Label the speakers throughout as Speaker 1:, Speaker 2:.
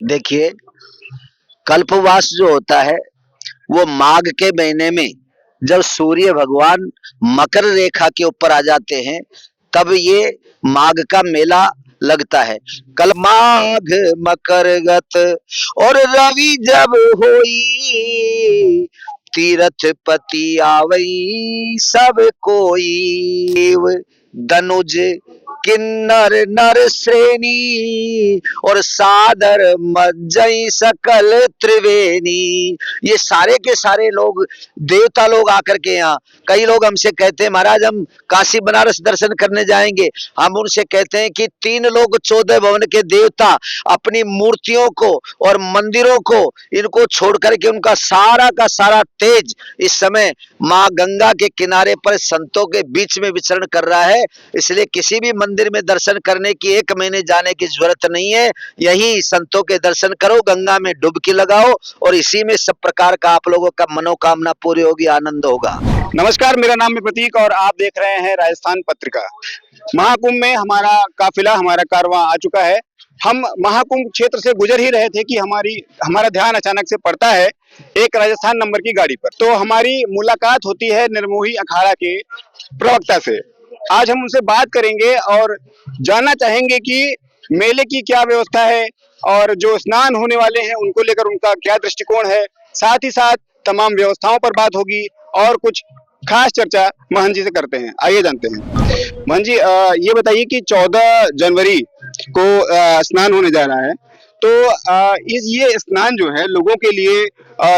Speaker 1: देखिए, कल्पवास जो होता है वो माघ के महीने में जब सूर्य भगवान मकर रेखा के ऊपर आ जाते हैं तब ये माघ का मेला लगता है। कल माघ मकर गत और रवि जब होई, तीरथ पति आवई सब कोई, धनुज किन्नर नर श्रेणी और सादर मज्जई सकल त्रिवेणी। ये सारे के सारे लोग, देवता लोग आकर के यहाँ, कई लोग हमसे कहते हैं महाराज हम काशी बनारस दर्शन करने जाएंगे। हम उनसे कहते हैं कि 3 लोग 14 भवन के देवता अपनी मूर्तियों को और मंदिरों को इनको छोड़ करके उनका सारा का सारा तेज इस समय माँ गंगा के किनारे पर संतों के बीच में विचरण कर रहा है। इसलिए किसी भी मंदिर में दर्शन करने की 1 महीने जाने की जरूरत नहीं है। यही संतों के दर्शन करो, गंगा में डुबकी लगाओ और इसी में सब प्रकार का आप लोगों का मनोकामना पूरी होगी, आनंद होगा।
Speaker 2: नमस्कार, मेरा नाम है प्रतीक और आप देख रहे हैं राजस्थान पत्रिका। महाकुंभ में हमारा काफिला, हमारा कारवां आ चुका है। हम महाकुंभ क्षेत्र से गुजर ही रहे थे कि हमारा ध्यान अचानक से पड़ता है एक राजस्थान नंबर की गाड़ी पर। तो हमारी मुलाकात होती है निर्मोही अखाड़ा के प्रवक्ता से। आज हम उनसे बात करेंगे और जानना चाहेंगे कि मेले की क्या व्यवस्था है और जो स्नान होने वाले हैं उनको लेकर उनका क्या दृष्टिकोण है। साथ ही साथ तमाम व्यवस्थाओं पर बात होगी और कुछ खास चर्चा महन जी से करते हैं। आइए जानते हैं। महन जी, ये बताइए कि 14 जनवरी को स्नान होने जा रहा है, तो ये स्नान जो है लोगों के लिए,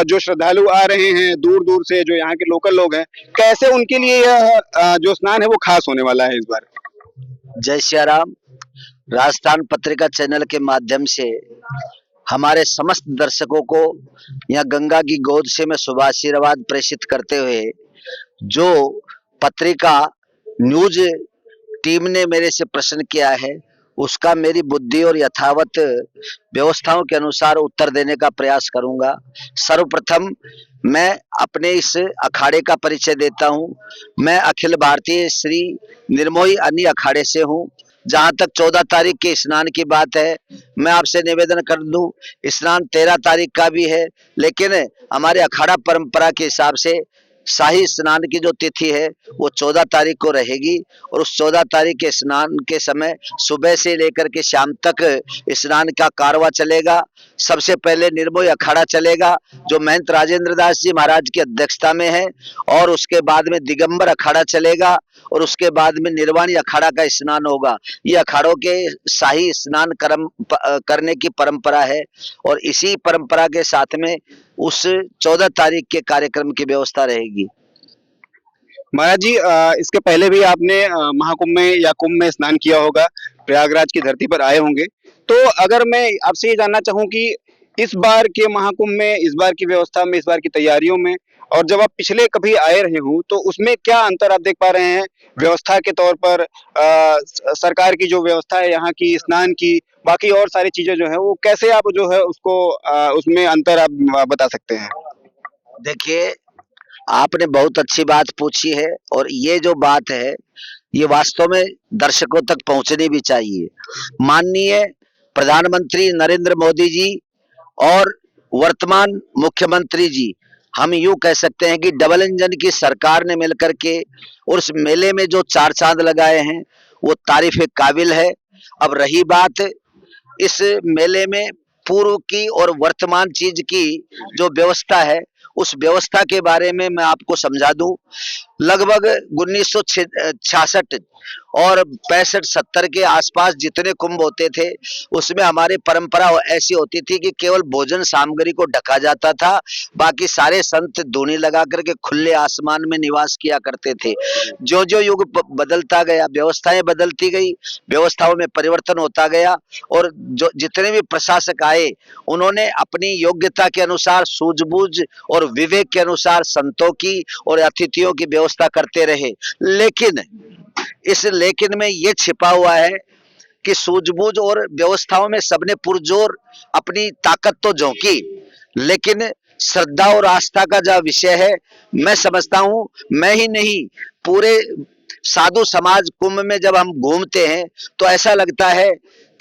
Speaker 2: जो श्रद्धालु आ रहे हैं दूर दूर से, जो यहाँ के लोकल लोग हैं, कैसे उनके लिए यह जो स्नान है वो खास होने वाला है इस बार।
Speaker 1: जय सिया राम। राजस्थान पत्रिका चैनल के माध्यम से हमारे समस्त दर्शकों को यहाँ गंगा की गोद से मैं शुभ आशीर्वाद प्रेषित करते हुए, जो पत्रिका न्यूज टीम ने मेरे से प्रश्न किया है उसका मेरी बुद्धि और यथावत व्यवस्थाओं के अनुसार उत्तर देने का प्रयास करूंगा। सर्वप्रथम मैं अपने इस अखाड़े का परिचय देता हूं। मैं अखिल भारतीय श्री निर्मोही अन्य अखाड़े से हूं। जहां तक 14 तारीख के स्नान की बात है, मैं आपसे निवेदन कर दूं, स्नान 13 तारीख का भी है, लेकिन हमारे अखाड़ा परंपरा के हिसाब से शाही स्नान की जो तिथि है वो 14 तारीख को रहेगी। और उस 14 तारीख के स्नान के समय सुबह से लेकर के शाम तक स्नान का कारवा चलेगा। सबसे पहले निर्मोही अखाड़ा चलेगा जो महंत राजेंद्र दास जी महाराज की अध्यक्षता में है, और उसके बाद में दिगंबर अखाड़ा चलेगा, और उसके बाद में निर्वाणी अखाड़ा का स्नान होगा। ये अखाड़ों के शाही स्नान करने की परंपरा है, और इसी परंपरा के साथ में उस 14 तारीख के कार्यक्रम की व्यवस्था रहेगी।
Speaker 2: महाराज जी, इसके पहले भी आपने महाकुंभ में या कुंभ में स्नान किया होगा, प्रयागराज की धरती पर आए होंगे। तो अगर मैं आपसे ये जानना चाहूँ कि इस बार के महाकुंभ में, इस बार की व्यवस्था में, इस बार की तैयारियों में, और जब आप पिछले कभी आए रहे हो तो उसमें क्या अंतर आप देख पा रहे हैं व्यवस्था के तौर पर। सरकार की जो व्यवस्था है यहाँ की, स्नान की, बाकी और सारी चीजें जो है वो कैसे आप जो है उसको उसमें अंतर आप बता सकते हैं।
Speaker 1: देखिए, आपने बहुत अच्छी बात पूछी है, और ये जो बात है ये वास्तव में दर्शकों तक पहुंचनी भी चाहिए। माननीय प्रधानमंत्री नरेंद्र मोदी जी और वर्तमान मुख्यमंत्री जी, हम यूं कह सकते हैं कि डबल इंजन की सरकार ने मिलकर के उस मेले में जो 4 चांद लगाए हैं वो तारीफ काबिल है। अब रही बात इस मेले में पूर्व की और वर्तमान चीज की जो व्यवस्था है, उस व्यवस्था के बारे में मैं आपको समझा दूं। लगभग 1966 और 65-70 के आसपास जितने कुंभ होते थे उसमें हमारी परंपरा ऐसी होती थी कि केवल भोजन सामग्री को ढका जाता था, बाकी सारे संत धूनी लगा करके खुले आसमान में निवास किया करते थे। जो जो युग बदलता गया, व्यवस्थाएं बदलती गई, व्यवस्थाओं में परिवर्तन होता गया, और जो जितने भी प्रशासक आए उन्होंने अपनी योग्यता के अनुसार, सूझबूझ और विवेक के अनुसार संतों की और अतिथियों की व्यवस्था करते रहे। लेकिन इस लेकिन में ये छिपा हुआ है कि सूझबूझ और व्यवस्थाओं में सबने पुरजोर अपनी ताकत तो झोंकी, लेकिन श्रद्धा और आस्था का जो विषय है, मैं समझता हूं, मैं ही नहीं पूरे साधु समाज कुंभ में जब हम घूमते हैं तो ऐसा लगता है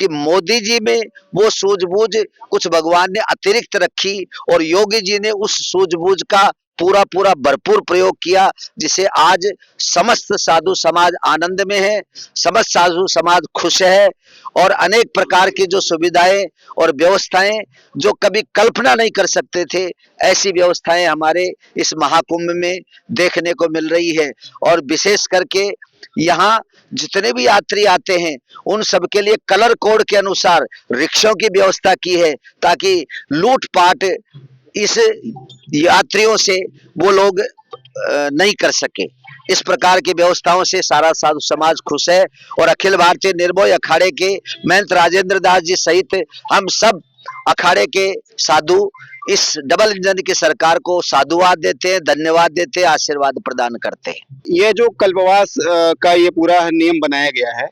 Speaker 1: कि मोदी जी में वो सूझबूझ कुछ भगवान ने अतिरिक्त रखी और योगी जी ने उस सूझबूझ का पूरा पूरा भरपूर प्रयोग किया, जिसे आज समस्त साधु समाज आनंद में है, समस्त साधु समाज खुश है और अनेक प्रकार की जो सुविधाएं और व्यवस्थाएं जो कभी कल्पना नहीं कर सकते थे, ऐसी व्यवस्थाएं हमारे इस महाकुंभ में देखने को मिल रही है। और विशेष करके यहाँ जितने भी यात्री आते हैं उन सबके लिए कलर कोड के अनुसार रिक्शों की व्यवस्था की है, ताकि लूटपाट इस यात्रियों से वो लोग नहीं कर सके। इस प्रकार की व्यवस्थाओं से सारा साधु समाज खुश है और अखिल भारतीय निर्भय अखाड़े के महंत राजेंद्र दास जी सहित हम सब अखाड़े के साधु इस डबल इंजन की सरकार को साधुवाद देते हैं, धन्यवाद देते हैं, आशीर्वाद प्रदान करते हैं।
Speaker 2: ये जो कल्पवास का ये पूरा नियम बनाया गया है,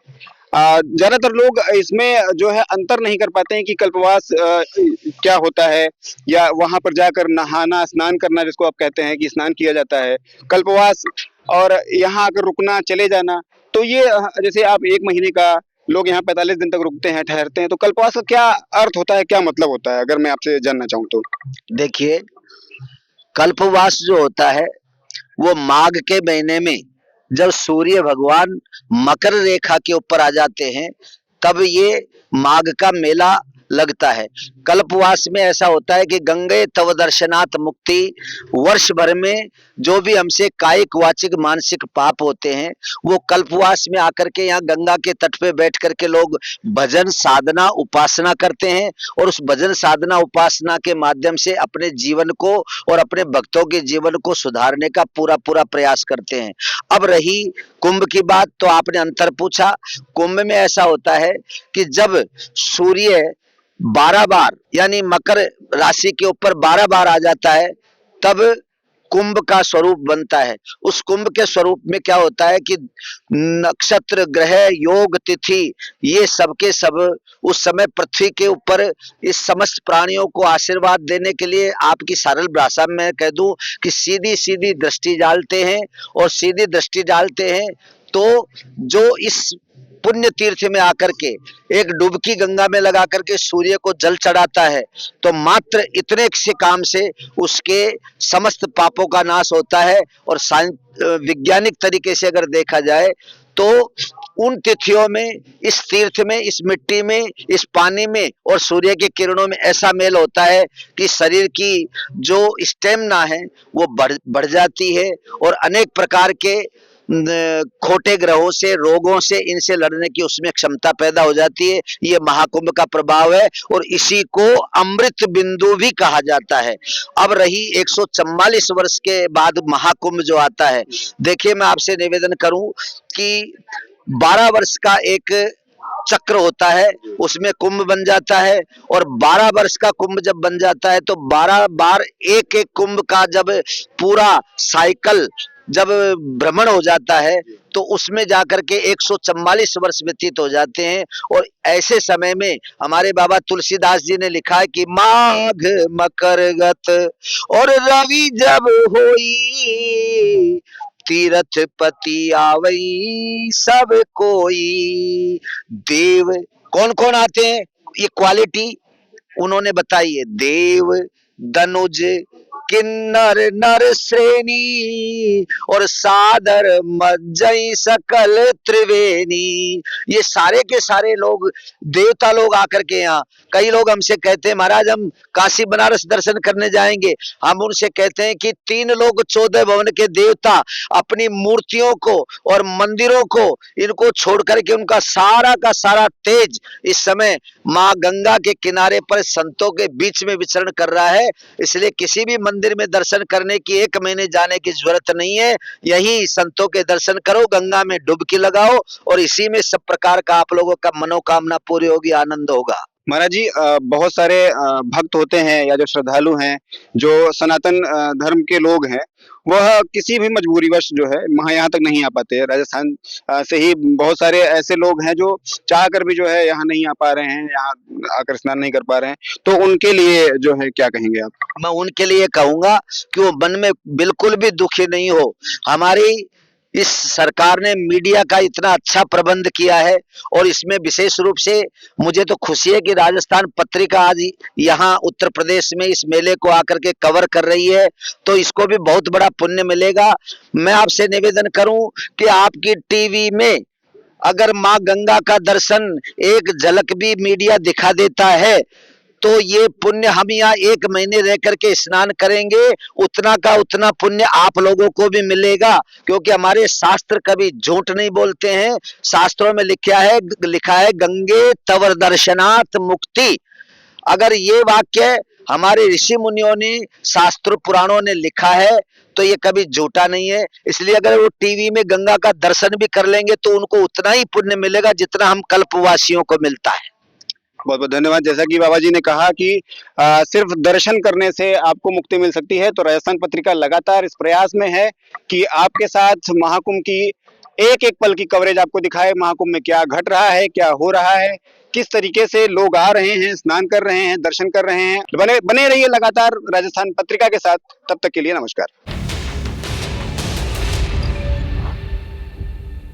Speaker 2: ज्यादातर लोग इसमें जो है अंतर नहीं कर पाते हैं कि कल्पवास क्या होता है, या वहां पर जाकर नहाना स्नान करना जिसको आप कहते हैं कि स्नान किया जाता है, कल्पवास और यहाँ आकर रुकना चले जाना। तो ये जैसे आप 1 महीने का लोग यहाँ 45 दिन तक रुकते हैं, ठहरते हैं, तो कल्पवास का क्या अर्थ होता है, क्या मतलब होता है, अगर मैं आपसे जानना चाहूँ तो?
Speaker 1: देखिए, कल्पवास जो होता है वो माघ के महीने में जब सूर्य भगवान मकर रेखा के ऊपर आ जाते हैं तब ये माघ का मेला लगता है। कल्पवास में ऐसा होता है कि गंगे तव दर्शनात् मुक्ति, वर्ष भर में जो भी हमसे कायिक वाचिक मानसिक पाप होते हैं वो कल्पवास में आकर के यहाँ गंगा के तट पे बैठ करके लोग भजन साधना उपासना करते हैं और उस भजन साधना उपासना के माध्यम से अपने जीवन को और अपने भक्तों के जीवन को सुधारने का पूरा पूरा प्रयास करते हैं। अब रही कुंभ की बात, तो आपने अंतर पूछा। कुंभ में ऐसा होता है कि जब सूर्य 12 बार यानी मकर राशि के ऊपर 12 बार आ जाता है तब कुंभ का स्वरूप बनता है। उस कुंभ के स्वरूप में क्या होता है कि नक्षत्र ग्रह योग तिथि ये सब के सब उस समय पृथ्वी के ऊपर इस समस्त प्राणियों को आशीर्वाद देने के लिए आपकी सरल भाषा में कह दूं कि सीधी सीधी दृष्टि डालते हैं और सीधी दृष्टि डालते हैं तो जो इस पुण्य तीर्थ में आकर के एक डुबकी गंगा में लगा करके सूर्य को जल चढ़ाता है तो मात्र इतने से काम से उसके समस्त पापों का नाश होता है। और वैज्ञानिक तरीके से अगर देखा जाए तो उन तिथियों में इस तीर्थ में इस मिट्टी में इस पानी में और सूर्य के किरणों में ऐसा मेल होता है कि शरीर की जो स्टेमिना है वो बढ़ जाती है और अनेक प्रकार के खोटे ग्रहों से रोगों से इनसे लड़ने की उसमें क्षमता पैदा हो जाती है। ये महाकुंभ का प्रभाव है और इसी को अमृत बिंदु भी कहा जाता है। अब रही 144 वर्ष के बाद महाकुंभ जो आता है, देखिए मैं आपसे निवेदन करूं कि 12 वर्ष का एक चक्र होता है उसमें कुंभ बन जाता है और 12 वर्ष का कुंभ जब बन जाता है तो 12 बार एक एक कुंभ का जब पूरा साइकिल जब भ्रमण हो जाता है तो उसमें जाकर के 144 वर्ष व्यतीत हो जाते हैं। और ऐसे समय में हमारे बाबा तुलसीदास जी ने लिखा है कि माघ मकर गत और रवि जब होई तीरथ पति आवई सब कोई। देव कौन कौन आते हैं ये क्वालिटी उन्होंने बताई है। देव धनुज किन्नर नर श्रेणी और सादर मज्जई सकल त्रिवेणी। ये सारे के सारे लोग देवता लोग आकर के यहाँ, कई लोग हमसे कहते हैं महाराज हम काशी बनारस दर्शन करने जाएंगे, हम उनसे कहते हैं कि 3 लोग 14 भवन के देवता अपनी मूर्तियों को और मंदिरों को इनको छोड़ करके उनका सारा का सारा तेज इस समय माँ गंगा के किनारे पर संतों के बीच में विचरण कर रहा है। इसलिए किसी भी मंदिर में दर्शन करने की 1 महीने जाने की जरूरत नहीं है, यही संतों के दर्शन करो, गंगा में डुबकी लगाओ और इसी में सब प्रकार का आप लोगों का मनोकामना पूरी होगी, आनंद होगा।
Speaker 2: महाराज जी, बहुत सारे भक्त होते हैं या जो श्रद्धालु हैं जो सनातन धर्म के लोग हैं, वह किसी भी मजबूरीवश जो है वहाँ यहाँ तक नहीं आ पाते। राजस्थान से ही बहुत सारे ऐसे लोग हैं जो चाह कर भी जो है यहाँ नहीं आ पा रहे हैं, यहाँ आकर स्नान नहीं कर पा रहे हैं, तो उनके लिए जो है क्या कहेंगे आप?
Speaker 1: मैं उनके लिए कहूंगा कि वो मन में बिल्कुल भी दुखी नहीं हो। हमारी इस सरकार ने मीडिया का इतना अच्छा प्रबंध किया है। और इसमें विशेष रूप से मुझे तो खुशी है कि राजस्थान पत्रिका आज यहाँ उत्तर प्रदेश में इस मेले को आकर के कवर कर रही है, तो इसको भी बहुत बड़ा पुण्य मिलेगा। मैं आपसे निवेदन करूं कि आपकी टीवी में अगर माँ गंगा का दर्शन एक झलक भी मीडिया दिखा देता है तो ये पुण्य हम यहाँ 1 महीने रह करके स्नान करेंगे, उतना का उतना पुण्य आप लोगों को भी मिलेगा। क्योंकि हमारे शास्त्र कभी झूठ नहीं बोलते हैं। शास्त्रों में लिखा है गंगे तव दर्शनात् मुक्ति। अगर ये वाक्य हमारे ऋषि मुनियों ने, शास्त्र पुराणों ने लिखा है तो ये कभी झूठा नहीं है। इसलिए अगर वो टीवी में गंगा का दर्शन भी कर लेंगे तो उनको उतना ही पुण्य मिलेगा जितना हम कल्पवासियों को मिलता है।
Speaker 2: बहुत बहुत धन्यवाद। जैसा कि बाबा जी ने कहा कि सिर्फ दर्शन करने से आपको मुक्ति मिल सकती है, तो राजस्थान पत्रिका लगातार इस प्रयास में है कि आपके साथ महाकुंभ की एक एक पल की कवरेज आपको दिखाए। महाकुंभ में क्या घट रहा है, क्या हो रहा है, किस तरीके से लोग आ रहे हैं, स्नान कर रहे हैं, दर्शन कर रहे हैं। बने बने रहिए लगातार राजस्थान पत्रिका के साथ। तब तक के लिए नमस्कार।